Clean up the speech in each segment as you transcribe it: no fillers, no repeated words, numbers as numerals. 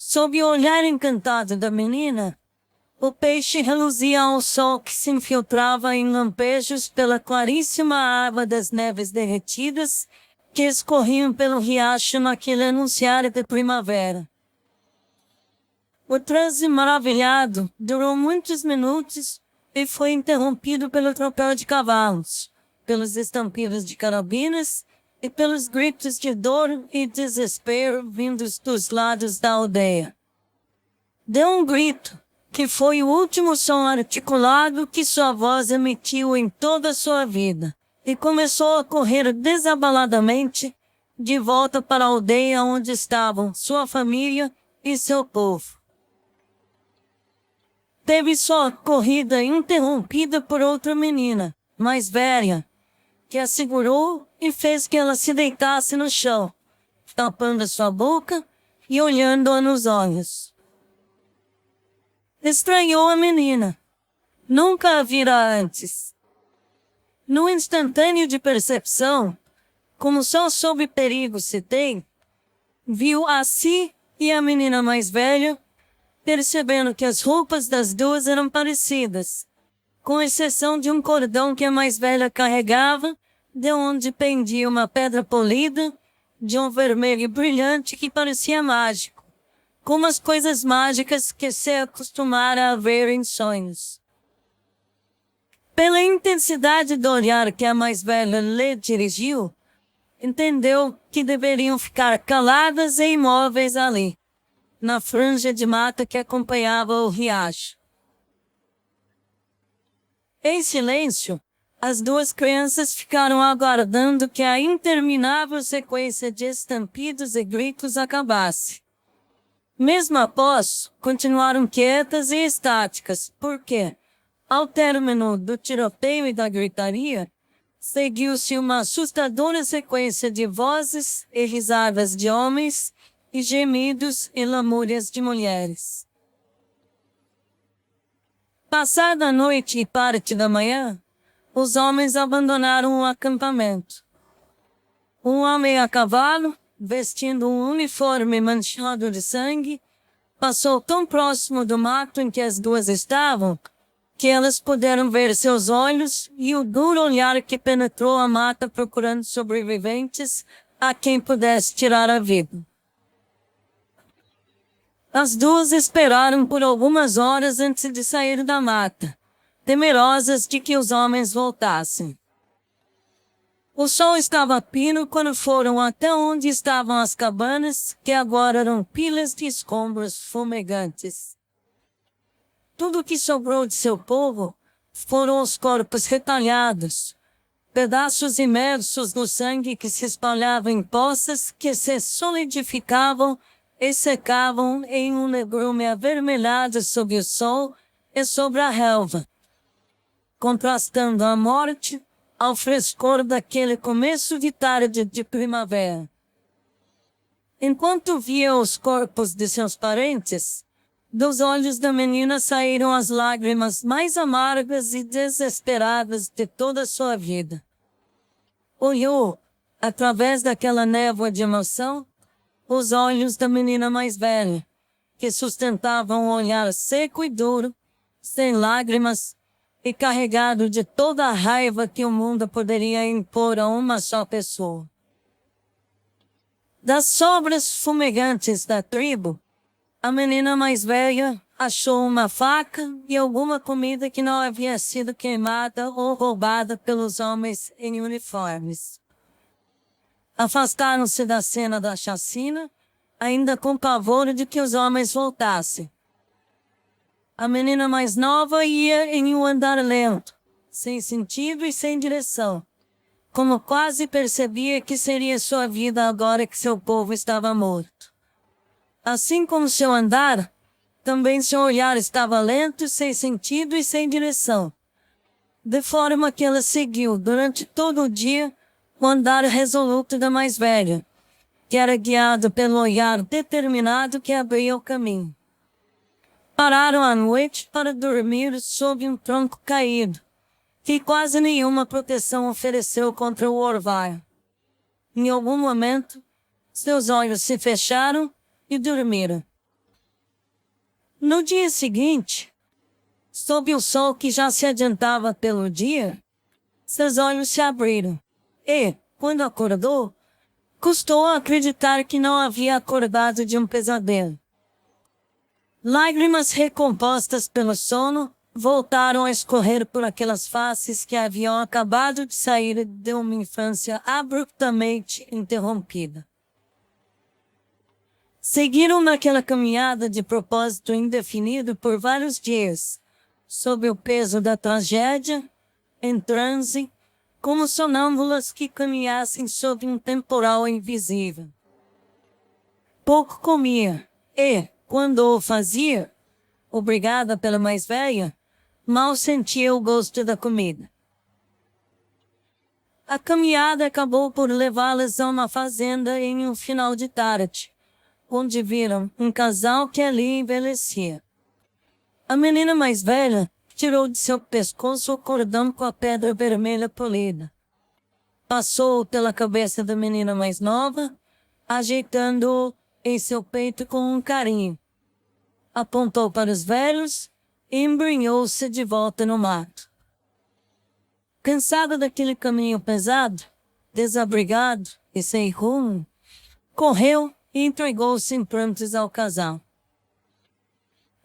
Sob o olhar encantado da menina, o peixe reluzia ao sol que se infiltrava em lampejos pela claríssima água das neves derretidas que escorriam pelo riacho naquele anunciário de primavera. O transe maravilhado durou muitos minutos e foi interrompido pelo tropel de cavalos, pelos estampidos de carabinas e pelos gritos de dor e desespero vindos dos lados da aldeia. Deu um grito, que foi o último som articulado que sua voz emitiu em toda a sua vida, e começou a correr desabaladamente de volta para a aldeia onde estavam sua família e seu povo. Teve sua corrida interrompida por outra menina, mais velha, que a segurou e fez que ela se deitasse no chão, tapando sua boca e olhando-a nos olhos. Estranhou a menina. Nunca a vira antes. No instantâneo de percepção, como só sob perigo se tem, viu a si e a menina mais velha, percebendo que as roupas das duas eram parecidas, com exceção de um cordão que a mais velha carregava, de onde pendia uma pedra polida, de um vermelho brilhante que parecia mágico, como as coisas mágicas que se acostumara a ver em sonhos. Pela intensidade do olhar que a mais velha lhe dirigiu, entendeu que deveriam ficar caladas e imóveis ali, na franja de mata que acompanhava o riacho. Em silêncio, as duas crianças ficaram aguardando que a interminável sequência de estampidos e gritos acabasse. Mesmo após, continuaram quietas e estáticas, porque, ao término do tiroteio e da gritaria, seguiu-se uma assustadora sequência de vozes e risadas de homens, e gemidos e lamúrias de mulheres. Passada a noite e parte da manhã, os homens abandonaram o acampamento. Um homem a cavalo, vestindo um uniforme manchado de sangue, passou tão próximo do mato em que as duas estavam, que elas puderam ver seus olhos e o duro olhar que penetrou a mata procurando sobreviventes a quem pudesse tirar a vida. As duas esperaram por algumas horas antes de sair da mata, temerosas de que os homens voltassem. O sol estava a pino quando foram até onde estavam as cabanas, que agora eram pilhas de escombros fumegantes. Tudo o que sobrou de seu povo foram os corpos retalhados, pedaços imersos no sangue que se espalhava em poças que se solidificavam e secavam em um negrume avermelhado sob o sol e sobre a relva, contrastando a morte ao frescor daquele começo de tarde de primavera. Enquanto via os corpos de seus parentes, dos olhos da menina saíram as lágrimas mais amargas e desesperadas de toda a sua vida. Olhou, através daquela névoa de emoção, os olhos da menina mais velha, que sustentavam um olhar seco e duro, sem lágrimas, e carregado de toda a raiva que o mundo poderia impor a uma só pessoa. Das sobras fumegantes da tribo, a menina mais velha achou uma faca e alguma comida que não havia sido queimada ou roubada pelos homens em uniformes. Afastaram-se da cena da chacina, ainda com pavor de que os homens voltassem. A menina mais nova ia em um andar lento, sem sentido e sem direção, como quase percebia que seria sua vida agora que seu povo estava morto. Assim como seu andar, também seu olhar estava lento, sem sentido e sem direção, de forma que ela seguiu durante todo o dia o andar resoluto da mais velha, que era guiado pelo olhar determinado que abria o caminho. Pararam à noite para dormir sob um tronco caído, que quase nenhuma proteção ofereceu contra o orvalho. Em algum momento, seus olhos se fecharam e dormiram. No dia seguinte, sob o sol que já se adiantava pelo dia, seus olhos se abriram. E, quando acordou, custou a acreditar que não havia acordado de um pesadelo. Lágrimas recompostas pelo sono voltaram a escorrer por aquelas faces que haviam acabado de sair de uma infância abruptamente interrompida. Seguiram naquela caminhada de propósito indefinido por vários dias, sob o peso da tragédia, em transe, como sonâmbulas que caminhassem sob um temporal invisível. Pouco comia e, quando o fazia, obrigada pela mais velha, mal sentia o gosto da comida. A caminhada acabou por levá-las a uma fazenda em um final de tarde, onde viram um casal que ali envelhecia. A menina mais velha tirou de seu pescoço o cordão com a pedra vermelha polida. Passou-o pela cabeça da menina mais nova, ajeitando-o em seu peito com um carinho. Apontou para os velhos e embrenhou-se de volta no mato. Cansada daquele caminho pesado, desabrigado e sem rumo, correu e entregou-se em prantos ao casal.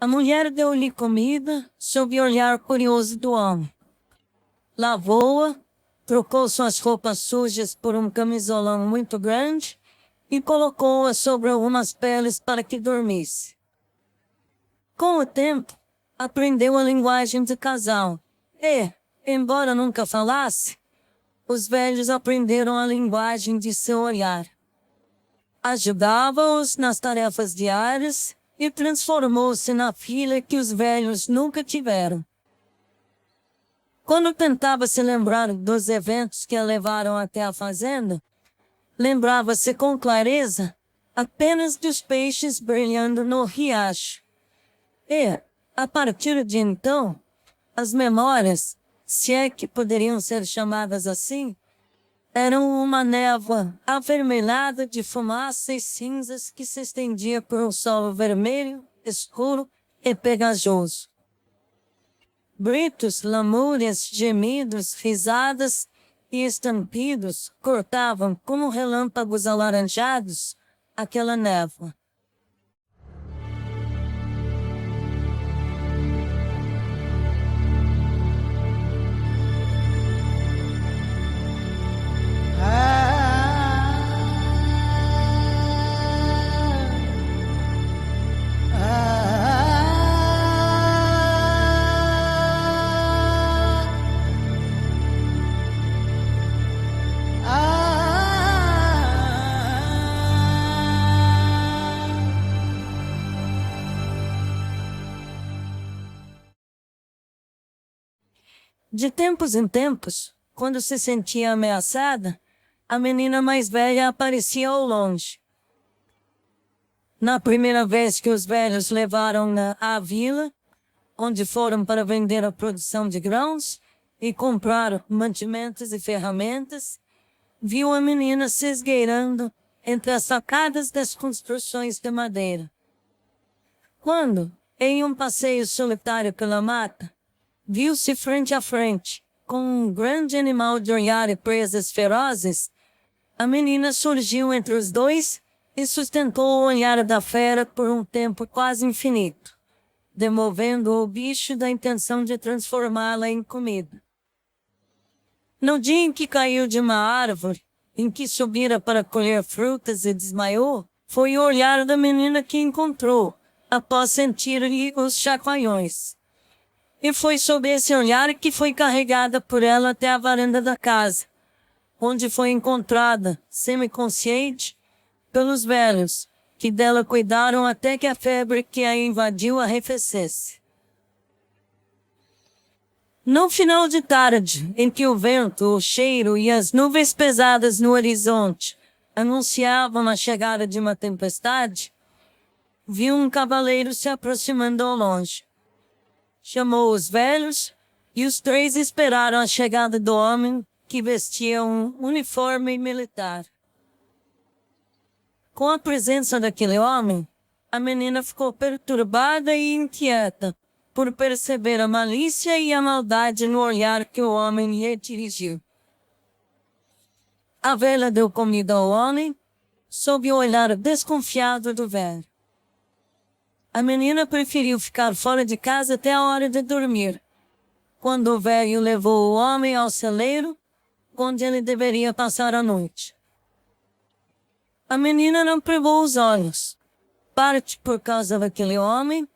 A mulher deu-lhe comida sob o olhar curioso do homem. Lavou-a, trocou suas roupas sujas por um camisolão muito grande e colocou-a sobre algumas peles para que dormisse. Com o tempo, aprendeu a linguagem de casal e, embora nunca falasse, os velhos aprenderam a linguagem de seu olhar. Ajudava-os nas tarefas diárias e transformou-se na filha que os velhos nunca tiveram. Quando tentava se lembrar dos eventos que a levaram até a fazenda, lembrava-se com clareza apenas dos peixes brilhando no riacho. E, a partir de então, as memórias, se é que poderiam ser chamadas assim, eram uma névoa avermelhada de fumaça e cinzas que se estendia por um solo vermelho, escuro e pegajoso. Gritos, lamúrias, gemidos, risadas e estampidos cortavam como relâmpagos alaranjados aquela névoa. De tempos em tempos, quando se sentia ameaçada, a menina mais velha aparecia ao longe. Na primeira vez que os velhos levaram-na à vila, onde foram para vender a produção de grãos e comprar mantimentos e ferramentas, viu a menina se esgueirando entre as sacadas das construções de madeira. Quando, em um passeio solitário pela mata, viu-se frente a frente, com um grande animal de olhar e presas ferozes, a menina surgiu entre os dois e sustentou o olhar da fera por um tempo quase infinito, demovendo o bicho da intenção de transformá-la em comida. No dia em que caiu de uma árvore, em que subira para colher frutas e desmaiou, foi o olhar da menina que encontrou, após sentir-lhe os chacoalhões. E foi sob esse olhar que foi carregada por ela até a varanda da casa, onde foi encontrada, semiconsciente, pelos velhos, que dela cuidaram até que a febre que a invadiu arrefecesse. No final de tarde, em que o vento, o cheiro e as nuvens pesadas no horizonte anunciavam a chegada de uma tempestade, viu um cavaleiro se aproximando ao longe. Chamou os velhos e os três esperaram a chegada do homem que vestia um uniforme militar. Com a presença daquele homem, A menina ficou perturbada e inquieta, por perceber a malícia e a maldade no olhar que o homem lhe dirigiu. A velha deu comida ao homem, sob o olhar desconfiado do velho. A menina preferiu ficar fora de casa até a hora de dormir, quando o velho levou o homem ao celeiro, onde ele deveria passar a noite. A menina não privou os olhos, parte por causa daquele homem,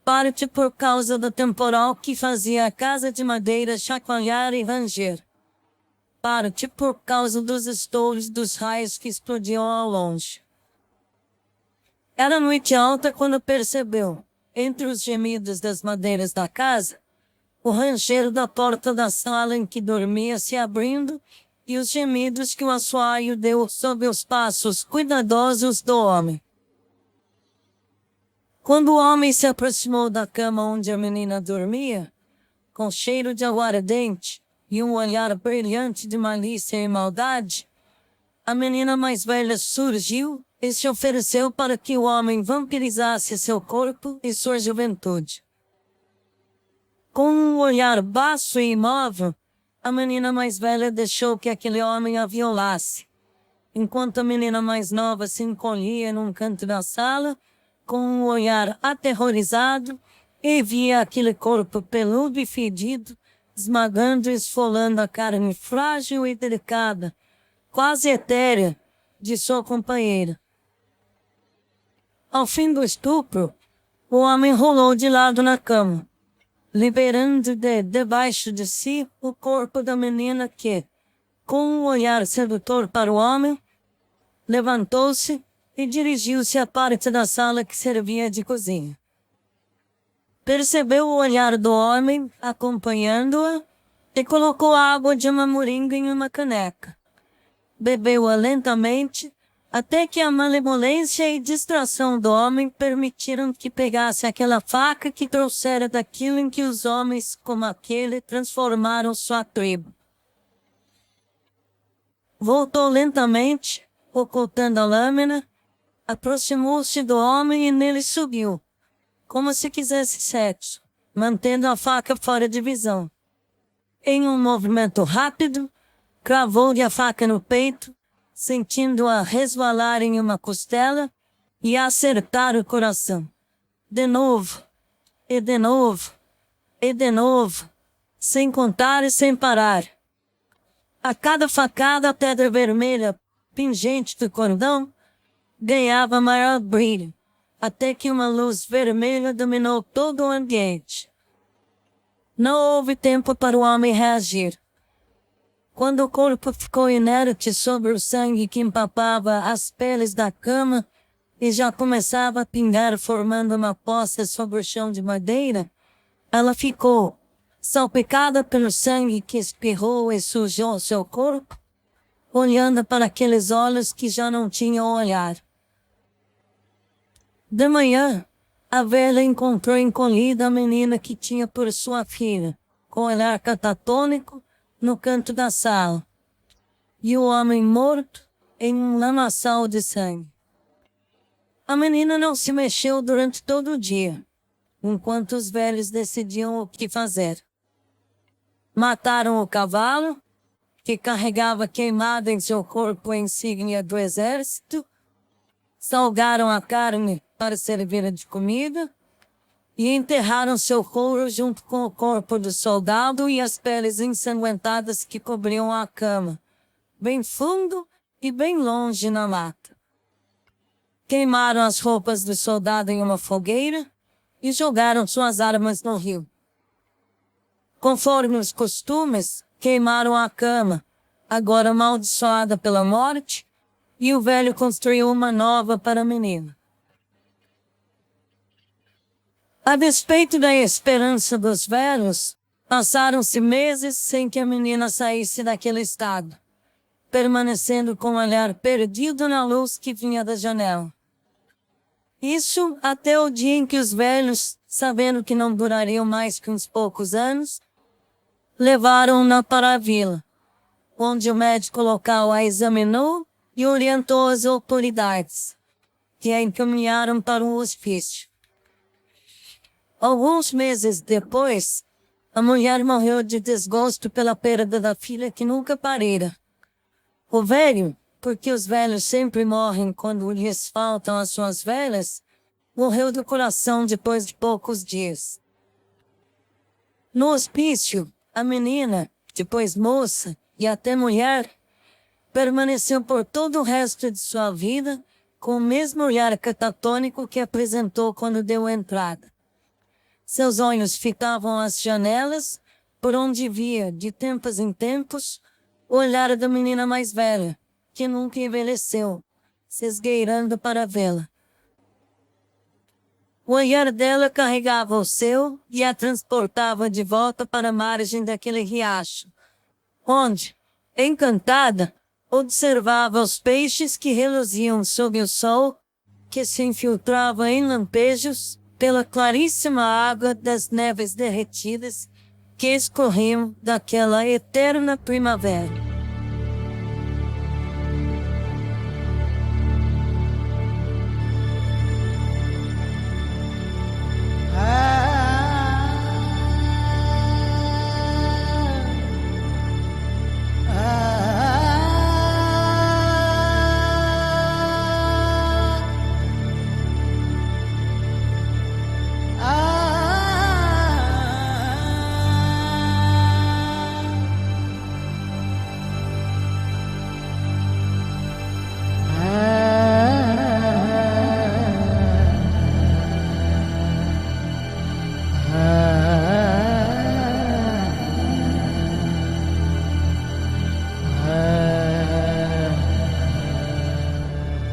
parte por causa do temporal que fazia a casa de madeira chacoalhar e ranger, parte por causa dos estouros dos raios que explodiam ao longe. Era noite alta quando percebeu, entre os gemidos das madeiras da casa, o ranger da porta da sala em que dormia se abrindo e os gemidos que o assoalho deu sob os passos cuidadosos do homem. Quando o homem se aproximou da cama onde a menina dormia, com cheiro de aguardente e um olhar brilhante de malícia e maldade, a menina mais velha surgiu e se ofereceu para que o homem vampirizasse seu corpo e sua juventude. Com um olhar baço e imóvel, a menina mais velha deixou que aquele homem a violasse, enquanto a menina mais nova se encolhia num canto da sala, com um olhar aterrorizado, e via aquele corpo peludo e fedido, esmagando e esfolando a carne frágil e delicada, quase etérea, de sua companheira. Ao fim do estupro, o homem rolou de lado na cama, liberando debaixo de si o corpo da menina que, com um olhar sedutor para o homem, levantou-se e dirigiu-se à parte da sala que servia de cozinha. Percebeu o olhar do homem, acompanhando-a, e colocou a água de uma moringa em uma caneca. Bebeu-a lentamente, até que a malemolência e distração do homem permitiram que pegasse aquela faca que trouxera daquilo em que os homens, como aquele, transformaram sua tribo. Voltou lentamente, ocultando a lâmina, aproximou-se do homem e nele subiu, como se quisesse sexo, mantendo a faca fora de visão. Em um movimento rápido, cravou-lhe a faca no peito, sentindo-a resvalar em uma costela e acertar o coração. De novo, e de novo, e de novo, sem contar e sem parar. A cada facada a pedra vermelha, pingente do cordão, ganhava maior brilho, até que uma luz vermelha dominou todo o ambiente. Não houve tempo para o homem reagir. Quando o corpo ficou inerte sobre o sangue que empapava as peles da cama e já começava a pingar formando uma poça sobre o chão de madeira, ela ficou, salpicada pelo sangue que espirrou e sujou seu corpo, olhando para aqueles olhos que já não tinham olhar. De manhã, a velha encontrou encolhida a menina que tinha por sua filha, com olhar catatônico, no canto da sala, e o homem morto em um lamaçal de sangue. A menina não se mexeu durante todo o dia, enquanto os velhos decidiam o que fazer. Mataram o cavalo, que carregava queimada em seu corpo a insígnia do exército, salgaram a carne para servir de comida, e enterraram seu couro junto com o corpo do soldado e as peles ensanguentadas que cobriam a cama, bem fundo e bem longe na mata. Queimaram as roupas do soldado em uma fogueira e jogaram suas armas no rio. Conforme os costumes, queimaram a cama, agora amaldiçoada pela morte, e o velho construiu uma nova para a menina. A despeito da esperança dos velhos, passaram-se meses sem que a menina saísse daquele estado, permanecendo com o olhar perdido na luz que vinha da janela. Isso até o dia em que os velhos, sabendo que não durariam mais que uns poucos anos, levaram-na para a vila, onde o médico local a examinou e orientou as autoridades. que a encaminharam para um hospício. Alguns meses depois, a mulher morreu de desgosto pela perda da filha que nunca parira. O velho, porque os velhos sempre morrem quando lhes faltam as suas velhas, morreu do coração depois de poucos dias. No hospício, a menina, depois moça e até mulher, permaneceu por todo o resto de sua vida com o mesmo olhar catatônico que apresentou quando deu entrada. Seus olhos ficavam às janelas, por onde via, de tempos em tempos, o olhar da menina mais velha, que nunca envelheceu, se esgueirando para vê-la. O olhar dela carregava o seu e a transportava de volta para a margem daquele riacho, onde, encantada, observava os peixes que reluziam sob o sol, que se infiltrava em lampejos pela claríssima água das neves derretidas que escorriam daquela eterna primavera.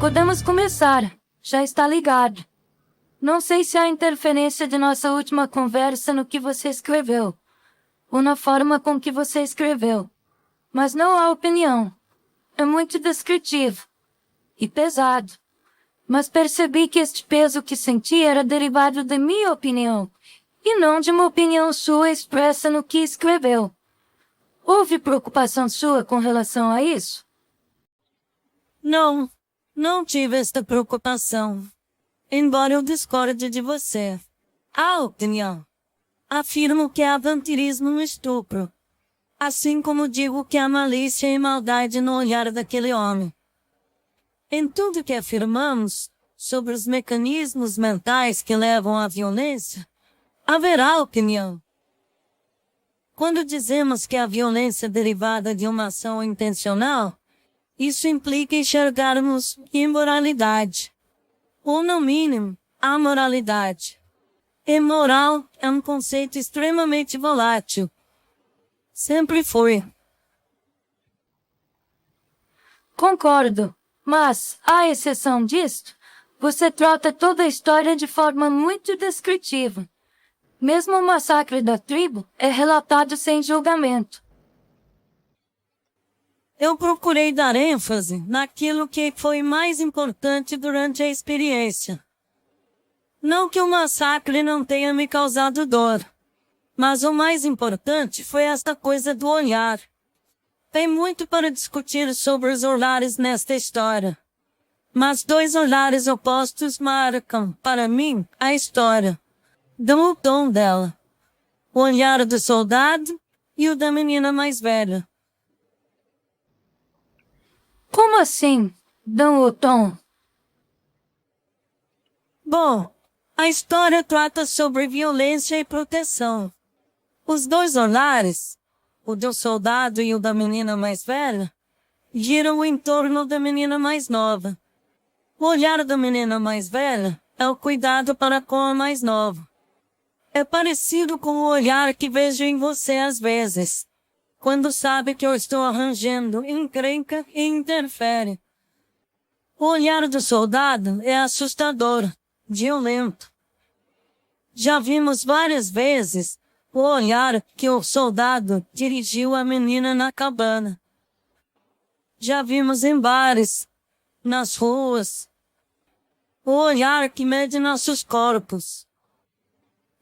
Podemos começar. Já está ligado. Não sei se há interferência de nossa última conversa no que você escreveu, ou na forma com que você escreveu, mas não há opinião. É muito descritivo e pesado. Mas percebi que este peso que senti era derivado de minha opinião, e não de uma opinião sua expressa no que escreveu. Houve preocupação sua com relação a isso? Não tive esta preocupação, embora eu discorde de você. A opinião. Afirmo que há vampirismo no estupro, assim como digo que há malícia e maldade no olhar daquele homem. Em tudo que afirmamos sobre os mecanismos mentais que levam à violência, haverá opinião. Quando dizemos que a violência é derivada de uma ação intencional, isso implica enxergarmos imoralidade, ou no mínimo, amoralidade. Imoral é um conceito extremamente volátil. Sempre foi. Concordo, mas, à exceção disto, você trata toda a história de forma muito descritiva. Mesmo o massacre da tribo é relatado sem julgamento. Eu procurei dar ênfase naquilo que foi mais importante durante a experiência. Não que o massacre não tenha me causado dor, mas o mais importante foi esta coisa do olhar. Tem muito para discutir sobre os olhares nesta história, mas dois olhares opostos marcam, para mim, a história. Dão o tom dela. O olhar do soldado e o da menina mais velha. Como assim, dão o tom? Bom, a história trata sobre violência e proteção. Os dois olhares, o do soldado e o da menina mais velha, giram em torno da menina mais nova. O olhar da menina mais velha é o cuidado para com a mais nova. É parecido com o olhar que vejo em você às vezes, quando sabe que eu estou arranjando encrenca e interfere. O olhar do soldado é assustador, violento. Já vimos várias vezes o olhar que o soldado dirigiu à menina na cabana. Já vimos em bares, nas ruas. O olhar que mede nossos corpos.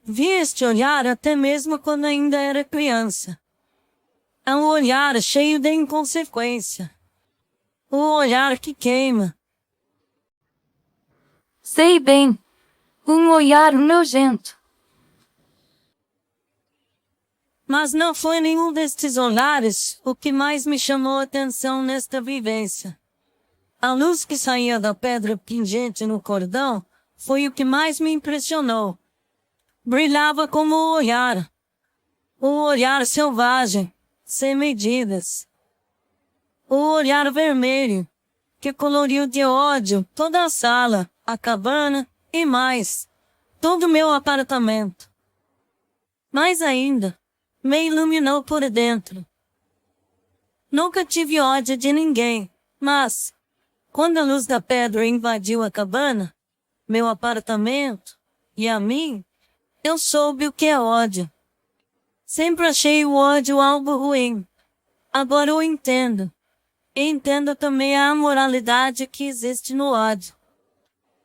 Vi este olhar até mesmo quando ainda era criança. É um olhar cheio de inconsequência. O olhar que queima. Sei bem. Um olhar nojento. Mas não foi nenhum destes olhares o que mais me chamou a atenção nesta vivência. A luz que saía da pedra pingente no cordão foi o que mais me impressionou. Brilhava como o olhar. Um olhar selvagem, sem medidas. O olhar vermelho, que coloriu de ódio toda a sala, a cabana e mais, todo o meu apartamento. Mais ainda, me iluminou por dentro. Nunca tive ódio de ninguém, mas, quando a luz da pedra invadiu a cabana, meu apartamento e a mim, eu soube o que é ódio. Sempre achei o ódio algo ruim. Agora eu entendo. E entendo também a amoralidade que existe no ódio.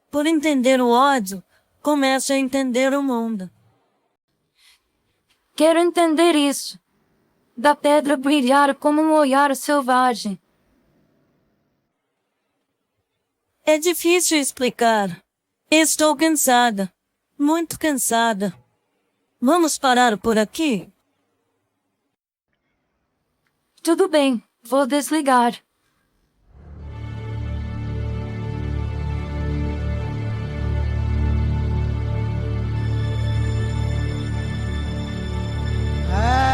Por entender o ódio, começo a entender o mundo. Quero entender isso. Da pedra brilhar como um olhar selvagem. É difícil explicar. Estou cansada. Muito cansada. Vamos parar por aqui? Tudo bem, vou desligar. Ah!